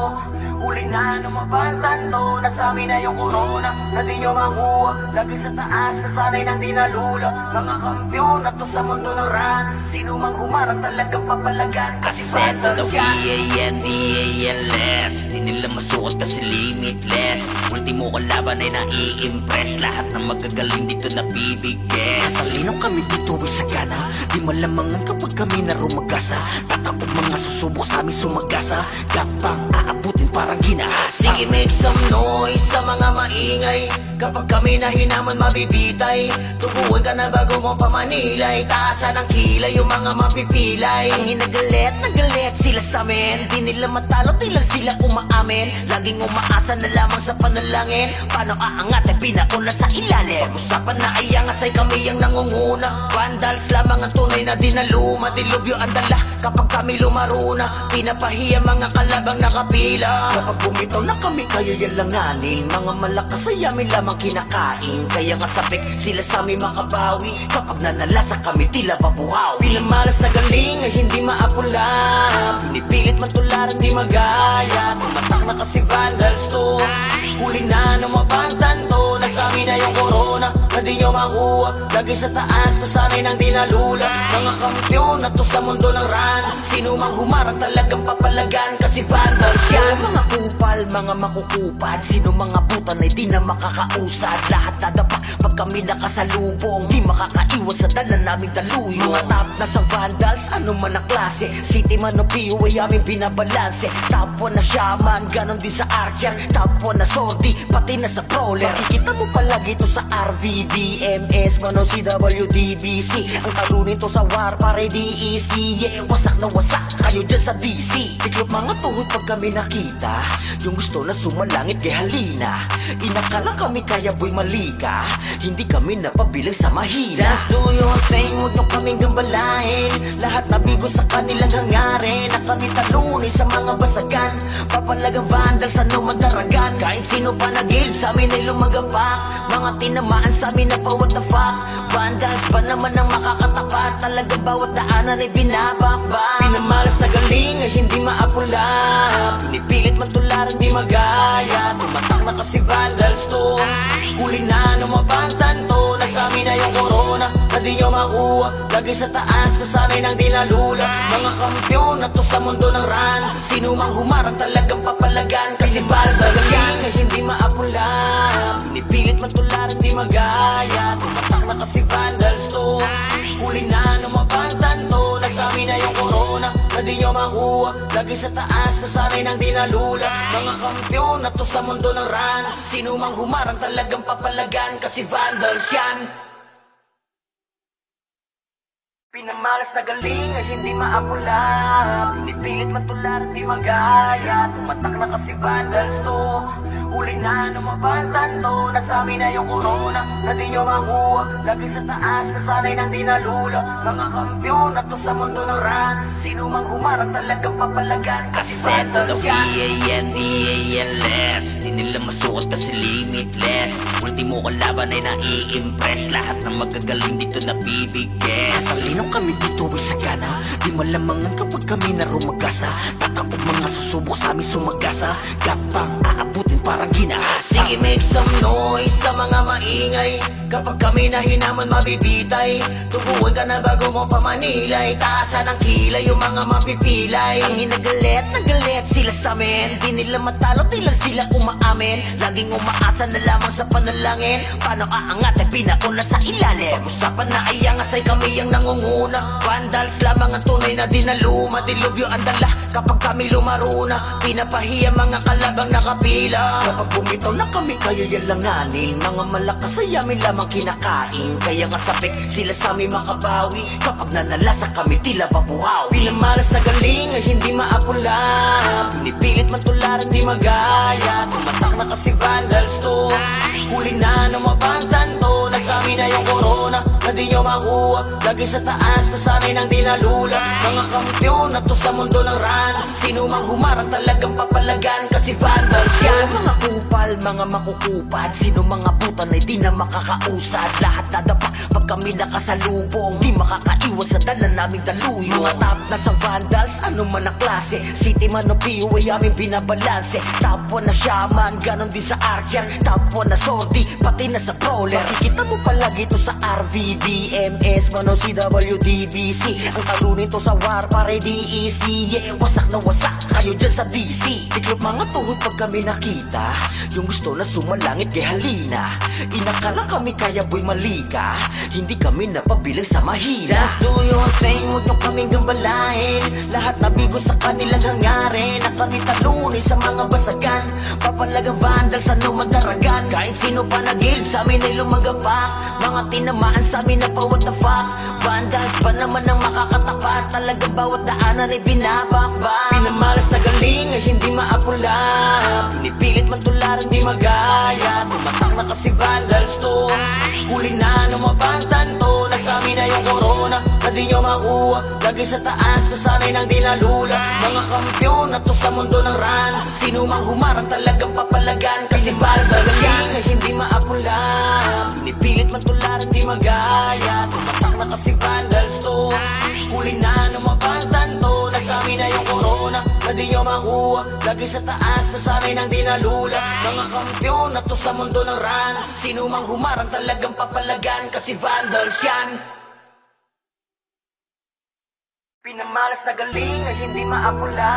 Huli na lumabatan to. Nasabi na yung corona na di nyo makuha. Lagi sa taas, nasanay nang dinalula. Mga kampyon na to sa mundo ng run. Sino mang humarang talagang papalagan, kasi vandals yan. V-A-N-D-A-L-S Di nila masukat kasi limitless. Ultimo kalaban ay nai-impress. Lahat ng magagaling dito nabibigyan. Talinong kami dito ay sagana. Di malamangan kapag kami na rumagasa. Tatapog mga susubok sa amin sumagasa. Gapang aabutin parang ginahasa. Sige, make some noise sa mga maingay. Kapag kami na hinaman mabibitay. Tuguan ka na bago mo pamanilay. Taasan ang kilay yung mga mapipilay. Ang nagalit sila sa amin. Di nila matalo, di lang sila umaamin. Laging umaasa na lamang sa panalangin. Paano aangat ay pinauna sa ilalim. Pag-usapan na ay angas ay kami ang nangunguna. Vandals lamang ang tunay na dinaluma. Dilubyo ang dala kapag kami lumaruna. Pinapahiya mga kalabang nakapila. Kapag bumitaw na kami kayo yan langanin. Mga malakas ay amin lamang kinakain. Kaya nga sabik sila sa amin makabawi. Kapag nanalasa kami tila babuhaw. Pinamalas na galing ay hindi maapula. Pinipilit matularan di magaya. Tumatak na kasi vandals to. Huli na lumabatan-to. Nasabi na yung corona na di nyo makuha. Lagi sa taas, nasanay nang dinalula. Mga kampyon na to sa mundo ng run. Sino mang humarang talagang papalagan, kasi vandals yan. Mga kupal, mga makukupad. Sino mga butan ay di na makakausad. Lahat nadapa pag kami nakasalubong. Di makakaiwas sa dala naming daluyo. Mga top na sa vandals, ano man ang klase. City man o PO ay aming binabalanse. Top 1 na shaman, ganon din sa archer. Top 1 na sortie, pati na sa brawler. Makikita mo palagi ito sa RVBMS, man o CWDBC. Ang talo nito sa war, pare DEC. Yeah, wasak na wasak kayo dyan sa DC. Tiklop mga tuhod pag kami nakita. Yung gusto na sumalangit kay halina. Inakala kami kaya boy malika. Hindi kami napabilang sa mahina. Just do your thing, huwag nyo kaming gambalain. Lahat nabigo sa kanilang hangarin. Na kami talunin sa mga basagan. Papalagang vandals, ano madaragan. Kahit sino pa nagil, sa amin ay lumagapak. Mga tinamaan sa amin na pa what the fuck. Vandals pa naman ang makakatapat. Talagang bawat daanan ay binabakbak. Pinamalas na galing ay hindi maapula. Pinipilit matularan di magaya. Tumatak na kasi vandals to. Huli na lumabatan-to. Nasabi na yung corona na di nyo makuha. Lagi sa taas, nasanay nang dinalula. Mga kampyon na to sa mundo ng run. Sino mang humarang talagang papalagan, kasi vandals yan ay hindi maapula. Pinipilit matularan di magaya. Tumatak na kasi vandals to. Huli na lumabatan-to. Nasabi na yung corona na di nyo makuha. Lagi sa taas, nasanay nang dinalula. Mga kampyon na to sa mundo ng run. Sino mang humarang talagang papalagan, kasi vandals yan. Pinamalas na galing ay hindi maapula. Pinipilit matularan di magaya. Tumatak na kasi vandals to. Huli na lumabatan-to. Nasabi na yung corona na di nyo makuha. Lagi sa taas, nasanay nang dinalula. Mga kampyon na to sa mundo ng run. Sino mang humarang talagang papalagan, kasi vandals yan. V-A-N-D-A-L-S Di nila masukat kasi limitless. Ultimo kalaban ay nai-impress. Lahat ng magagaling dito nabibigyan. Talinong kami dito ay sagana. Di malamangan kapag kami na rumagasa. Tatapog mga susubok sa amin sumagasa. Gapang aabutin parang ginahasa. Sige, make some noise sa mga maingay. Kapag kami na hinaman mabibitay. Tuguan ka na bago mo pamanilay. Taasan ang kilay yung mga mapipilay. Ang nagalit sila sa amin. Di nila matalo, di lang sila umaamin. Laging umaasa na lamang sa panalangin. Paano aangat ay pinauna sa ilalim. Pag-usapan na ay angas ay kami ang nangunguna. Vandals lamang ang tunay na dinaluma. Dilubyo ang dala kapag kami lumaruna. Pinapahiya mga kalabang nakapila. Kapag bumitaw na kami kayo yan langanin. Mga malakas ay amin lamang kinakain. Kaya nga sabik sila sa amin makabawi. Kapag nanalasa kami tila babuhaw. Pinamalas na galing ay hindi maapula. Pinipilit matularan di magaya. Tumatak na kasi vandals to. Huli na lumabatan-to. Nasabi na yung corona na di nyo makuha. Lagi sa taas, nasanay nang di nalula. Mga kampiyon na to sa mundo ng run. Sino mang humarang talagang papalagan, kasi vandals yan. Mga kupal, mga makukupad, sino mga butan ay di na makakausad. Lahat nadapa pag kami nakasalubong, di makakaiwas sa dala naming daluyo. Mga top na sa vandals, ano man ang klase, city man o POA aming binabalanse. Top 1 na shaman, ganon din sa archer. Top 1 na sordi, pati na sa brawler. Makikita mo palagi to sa RVD, MS, man o CWDBC. Ang talunin to sa war, pare DEC. Yeah, wasak na wasak kayo dyan sa DC. Tiklop mga tuhod pag kami nakita, yung gusto na sumalangit kay halina. Inakala kami kaya boy malika, hindi kami napabilang sa mahina. Just do your thing, huwag nyo kaming gambalain. Lahat nabigo sa kanilang hangarin, na kami talunin sa mga basagan. Papalagang vandals, ano madaragan. Kahit sino pa nagil, sa amin ay lumagapak. Mga tinamaan sa amin na pa what the fuck. Vandals pa naman ang makakatapat, talagang bawat daanan ay binabakbak. Pinamalas na galing ay hindi maapula, pinipilit man tularan di magaya. Tumatak na kasi vandals to, huli na numabantan to. Nasa amin na yung corona, na di nyo makuha. Lagi sa taas, nasanay nang di nalula. Mga kampiyon na to sa mundo ng run. Sino mang humarang talagang papalagan, kasi vandals yan ay hindi maapula, pinipilit man tularan di magaya. Tumatak na kasi vandals to, huli na numabantan to. Nasa amin na yung corona, na di nyo makuha. Lagi sa taas, nasanay nang di nalula. Mga kampiyon na to sa mundo ng run. Sino mang humarang talagang papalagan, kasi vandals yan. Pinamalas na galing ay hindi maapula,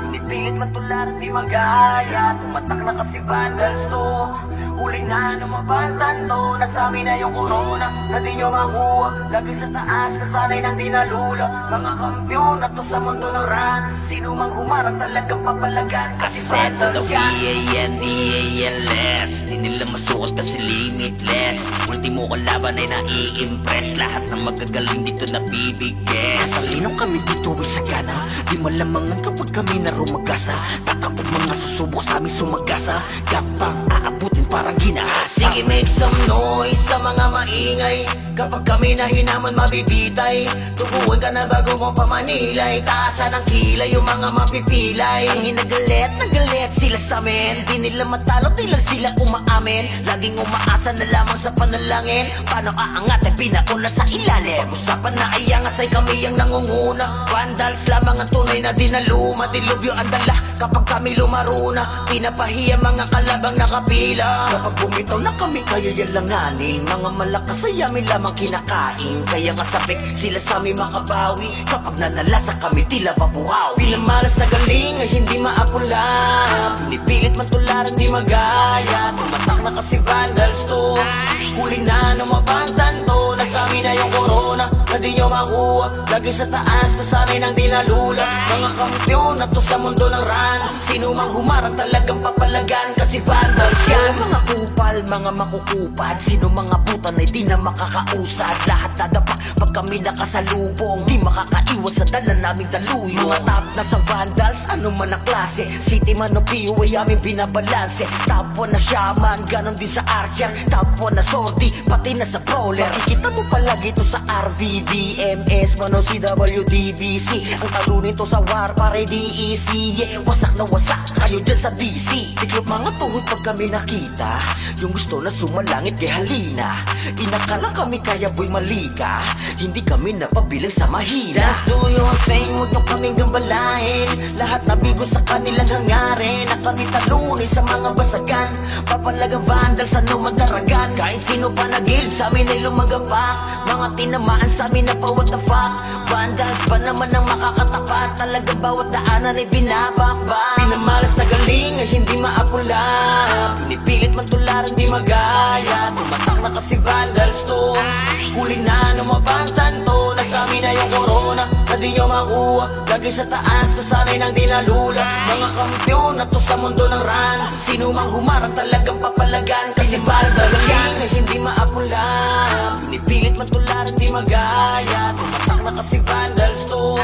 pinipilit man tularan di magaya. Tumatak na kasi vandals to, huli na numabantan to. Nasa amin na yung corona, na di nyo makuha. Lagi sa taas, nasanay nang di nalula. Mga kampiyon na to sa mundo ng run. Sino mang humarang talagang papalagan, kasi vandals yan. D-A-N-D-A-N-less, di nila masuot kasi limitless. Ultimo kalaban ay nai-impress, lahat ng magagaling dito nabibigyan. Talino kami dito ay sagana, di malamangan kapag kami na rumagasa. Tatapog mga susubok sa aming sumagasa, gapang aabutin parang ginaasa. Sige, make some noise sa mga maingay. Kapag kami na hinaman mabibitay, tuguan ka na bago mo pamanilay. Taasan ng kilay yung mga mapipilay. Ang inagalit, nagalit sila sa amin, di nila matalo, di lang sila umaamin. Laging umaasa na lamang sa panalangin, paano aangat ay pinauna sa ilalim. Pag-usapan na ay angas ay kami ang nangunguna. Vandals lamang ang tunay na dinaluma. Dilubyo ang dala kapag kami lumaruna. Pinapahiya mga kalabang nakapila. Kapag bumitaw na kami kaya yan langanin, mga malakas ay amin lamang kinakain. Kaya nga sabik sila sa amin makabawi, kapag nanalasa kami tila babuhaw. Pinamalas na galing ay hindi maapula, pinipilit man tularan di magaya. Tumatak na kasi vandals to, huli na numabantan to. Nasa amin na yung corona, na di nyo makuha. Lagi sa taas, nasanay nang di nalula. Mga kampiyon na to sa mundo ng run. Sino mang humarang talagang papalagan, kasi vandals yan. Mga kupal, mga makukupad, sino mga butan ay di na makakausad. Lahat nadapa pag kami nakasalubong, di makakaiwas sa dala naming daluyo. Mga top na sa vandals, ano man ang klase, city man o POA aming binabalanse. Top 1 na shaman, ganon din sa archer. Top 1 na sordi, pati na sa brawler. Makikita mo palagi to sa RVD, MS, man o CWDBC. Ang talunin to sa war, pare DEC. Yeah, wasak na wasak kayo dyan sa DC. Tiklop mga tuhod pag kami nakita, yung gusto na sumalangit kay halina. Inakala kami kaya boy malika, hindi kami napabilang sa mahina. Just do your thing, huwag nyo kaming gambalain. Lahat nabigo sa kanilang hangarin, na kami talunin sa mga basagan. Papalagang vandals, ano madaragan. Kahit sino pa nagil, sa amin ay lumagapak. Mga tinamaan sa amin na pa what the fuck. Vandals pa naman ang makakatapat, talagang bawat daanan ay binabakbak. Pinamalas na galing ay hindi maapula, pinipilit man tularan di magaya. Tumatak na kasi vandals to, huli na numabantan to. Nasa amin na yung corona, na di nyo makuha. Lagi sa taas, nasanay nang di nalula. Mga kampiyon na to sa mundo ng run. Sino mang humarang talagang papalagan, kasi vandals yan ay hindi maapula, pinipilit man tularan di magaya. Tumatak na kasi vandals to,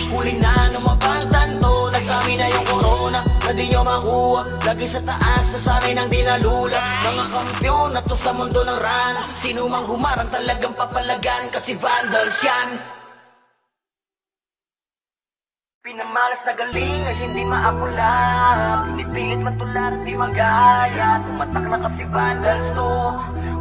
huli na numabantan to. Nasa amin na yung corona, na di nyo makuha. makuha. Lagi sa taas, nasanay nang di nalula. Mga kampyon na to sa mundo ng run. Sino mang humarang talagang papalagan, kasi vandals yan. Pinamalas na galing ay hindi maapula. Pinipilit matularan di magaya. Tumatak na kasi vandals to.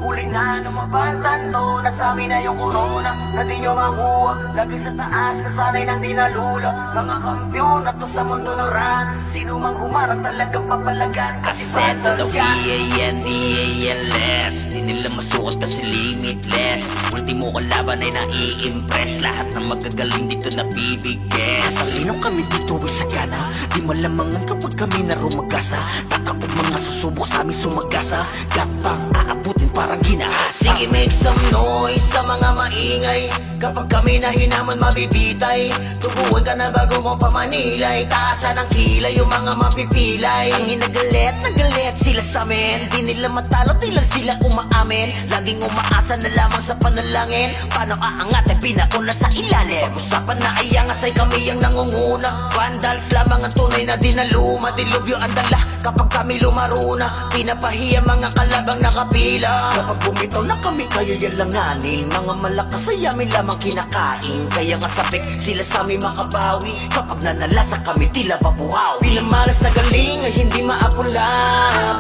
Huli na numabantan to. Nasami na yung corona na di nyo makuha. Lagi sa taas, nasanay nang di nalula. Mga kampyon na to sa mundo ng run. Sino mang humarang talagang papalagan, kasi vandals yan. V-A-N-D-A-L-S Di nila masukat kasi limitless. Ultimo kalaban ay nai-impress. Lahat ng magagaling dito nabibigyan. Talino kami dito ay sagana. Di malamangan kapag kami na rumagasa. Tatakot mga susubok sa aming sumagasa. Gantang aabutin parang ginahasa. Sige, make some noise sa mga maingay. Kapag kami na hinaman mabibitay. Tuguan ka na bago mo pamanilay. Taasan ang kilay yung mga mapipilay. Ang hinagalit, nagalit sila sa amin. Di nila matalo, di lang sila umaamin. Laging umaasa na lamang sa panalangin. Paano aangat ay pinauna sa ilalim. Pag-usapan na ay angas ay kami ang nangunguna. Vandals lamang ang tunay na dinaluma. Dilubyo ang dala kapag kami lumaruna. Pinapahiya mga kalabang nakapila. Kapag bumitaw na kami kayo yan langanin. Mga malakas ay amin lamang kinakain. Kaya nga sabik sila sa amin makabawi. Kapag nanalasa kami tila babuhaw. Pinamalas na galing ay hindi maapula.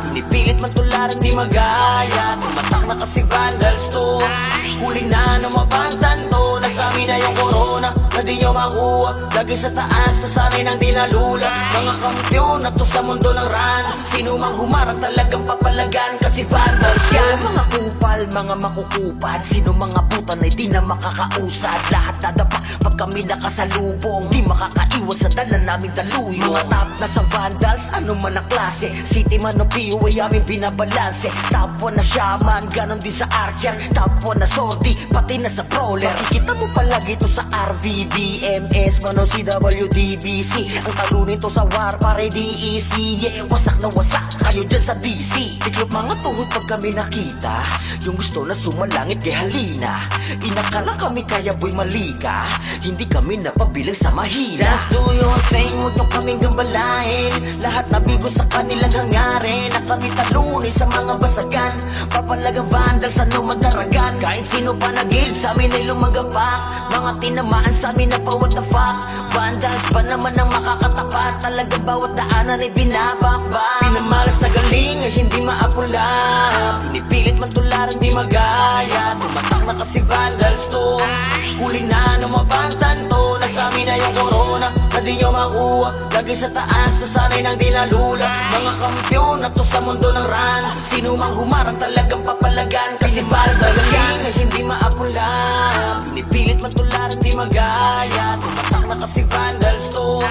Pinipilit matularan di magaya. Tumatak na kasi vandals to. Huli na numabantan to. Nasami na yung corona na di nyo makuha. Lagi sa taas, nasanay nang di nalula. Mga kampyon na to sa mundo ng run. Sino mang humarang talagang papalagan, kasi vandals yan. Mga kupal, mga makukupad. Sino mga butan ay di na makakausad. Lahat dadapa pag kami nakasalubong. Di makakaiwas sa dala naming daluyo. Mga top na sa vandals, ano man ang klase. City man o PO ay aming binabalanse. Top 1 na shaman, ganon din sa archer. Top 1 na sortie, pati na sa brawler. Makikita mo palagi to sa RVDMS, man o CWDBC. Ang talunin to sa war, pare DEC. Yeah, wasak na wasak kayo dyan sa DC. Tiklop mga tuhod pag kami nakita. Yung gusto na sumalangit kay halina. Inakala kami kaya boy malika. Hindi kami napabilang sa mahina. Just do your thing, huwag nyo kaming gambalain. Lahat nabigo sa kanilang hangarin. Na kami talunin sa mga basagan. Papalagang vandals, ano madaragan. Kahit sino pa nagil, sa amin ay lumagapak. Mga tinamaan sa amin na pa what the fuck. Vandals pa naman ang makakatapat. Talagang bawat daanan ay binabakbak. Pinamalas na galing ay hindi maapula. Pinipilit matularan di magaya. Tumatak na kasi vandals to. Huli na numabantan to. Nasami na yung corona na di nyo makuha. Lagi sa taas, nasanay nang di nalula. Mga kampyon na to sa mundo ng run. Sino mang humarang talagang papalagan, kasi vandals yan ay hindi maapula. Pinipilit matularan di magaya. Tumatak na kasi vandals to.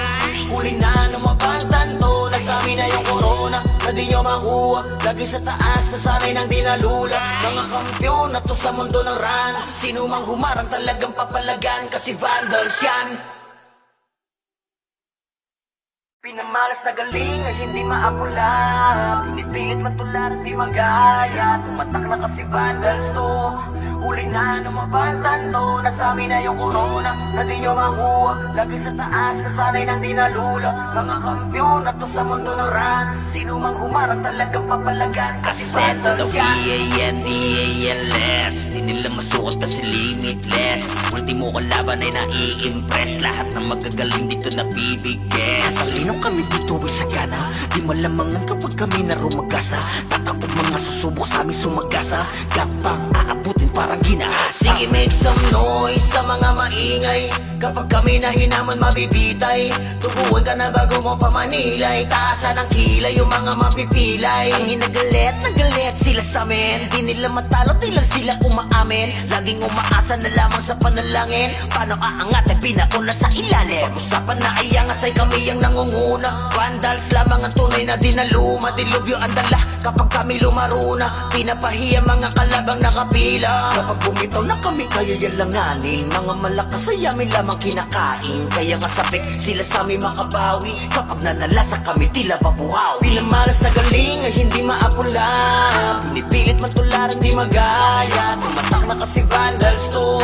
Huli na numabantan to. Nasami na yung corona na di nyo makuha. Lagi sa taas, nasanay nang di nalula. Mga kampyon na to sa mundo ng run. Sino mang humarang talagang papalagan, kasi vandals yan. Pinamalas na galing ay hindi maapula. Pinipilit matularan di magaya. Tumatak na kasi vandals to. Huli na numabantan to. Nasami na yung corona na di nyo makuha. Lagi sa taas, nasanay nang di nalula. Mga kampyon na to sa mundo ng run. Sino mang humarang talagang papalagan, kasi vandals yan. V-A-N-D-A-L-S Di nila masukat kasi limitless. Ultimo kalaban ay nai-impress. Lahat ng magagaling dito nabibigyan. Talino kami dito ay sagana. Di malamangan kapag kami na rumagasa. Tatakot mga susubok sa aming sumagasa. Gantang aabutin parang ginahasa. Sige, make some noise sa mga maingay. Kapag kami na hinaman mabibitay. Tuguan ka na bago mo pamanilay. Taasan ang kilay yung mga mapipilay. Ang hinagalit, nagalit sila sa amin. Di nila matalo, di lang sila umaamin. Laging umaasa na lamang sa panalangin. Paano aangat ay pinauna sa ilalim. Pag-usapan na ay angas ay kami ang nangunguna. Vandals lamang ang tunay na dinaluma. Dilubyo ang dala kapag kami lumaruna. Pinapahiya mga kalabang nakapila. Kapag bumitaw na kami kayo yan langanin. Mga malakas ay amin lamang kinakain. Kaya nga sabik sila sa amin makabawi. Kapag nanalasa kami tila babuhaw. Pinamalas na galing ay hindi maapula. Pinipilit matularan di magaya. Tumatak na kasi vandals to.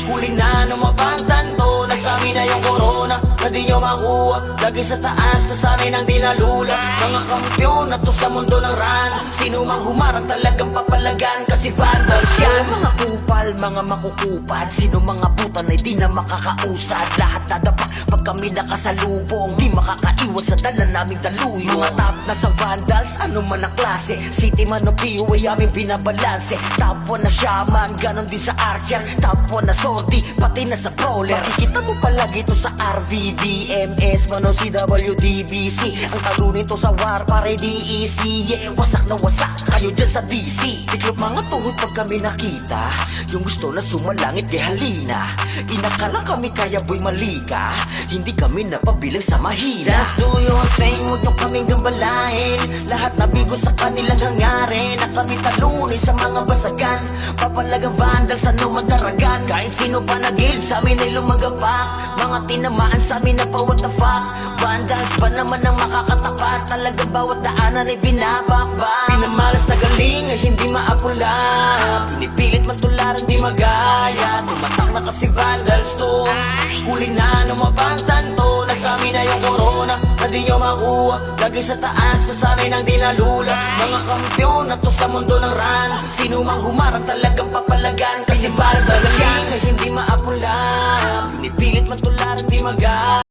Huli na numabantan to. Nasami na yung corona na di nyo makuha. lagi sa taas na sanay nang dinalula. Mga kampiyon na to sa mundo ng run. Sino mang humarang talagang papalagan, kasi vandals yan. Mga kupal, mga makukupad, sino mga buta na di na makakausad. Lahat nadapa pag kami nakasalubong, di makakaiwas sa dala naming daluyo. Mga top na sa vandals, ano man ang klase, city man o POA aming binabalanse. Top 1 na shaman, ganon din sa archer. Top 1 na sortie, pati na sa brawler. Makikita mo palagi to sa RVDMS, man o CWDBC. Ang talo nito sa war, pare DEC. Yeah, wasak na wasak, kayo dyan sa DC. Tiklop mga tuhod pag kami nakita, yung gusto na sumalangit kay halina. Inakala kami kaya boy malika, hindi kami napabilang sa mahina. Just do your thing, huwag nyo kaming gambalain. Lahat nabigo sa kanilang hangarin, na kami talunin sa mga basagan. Papalagang vandals, ano magdaragan. Kahit sino pa nagil, sa amin ay lumagapak. Mga tinamaan sa amin na pa what the fuck. Vandals pa naman ang makakatapat, talagang bawat daanan ay binabakbak. Pinamalas na galing ay hindi maapula, pinipilit matularan di magaya. Tumatak na kasi vandals to, huli na lumabang tanto. Nasa amin na yung corona, na di nyo makuha. Lagi sa taas na sanay nang dinalula. Mga kampiyon na to sa mundo ng run. Sino mang humarang talagang papalagan, kasi vandals na galing ay hindi maapula, pinipilit matularan di magaya.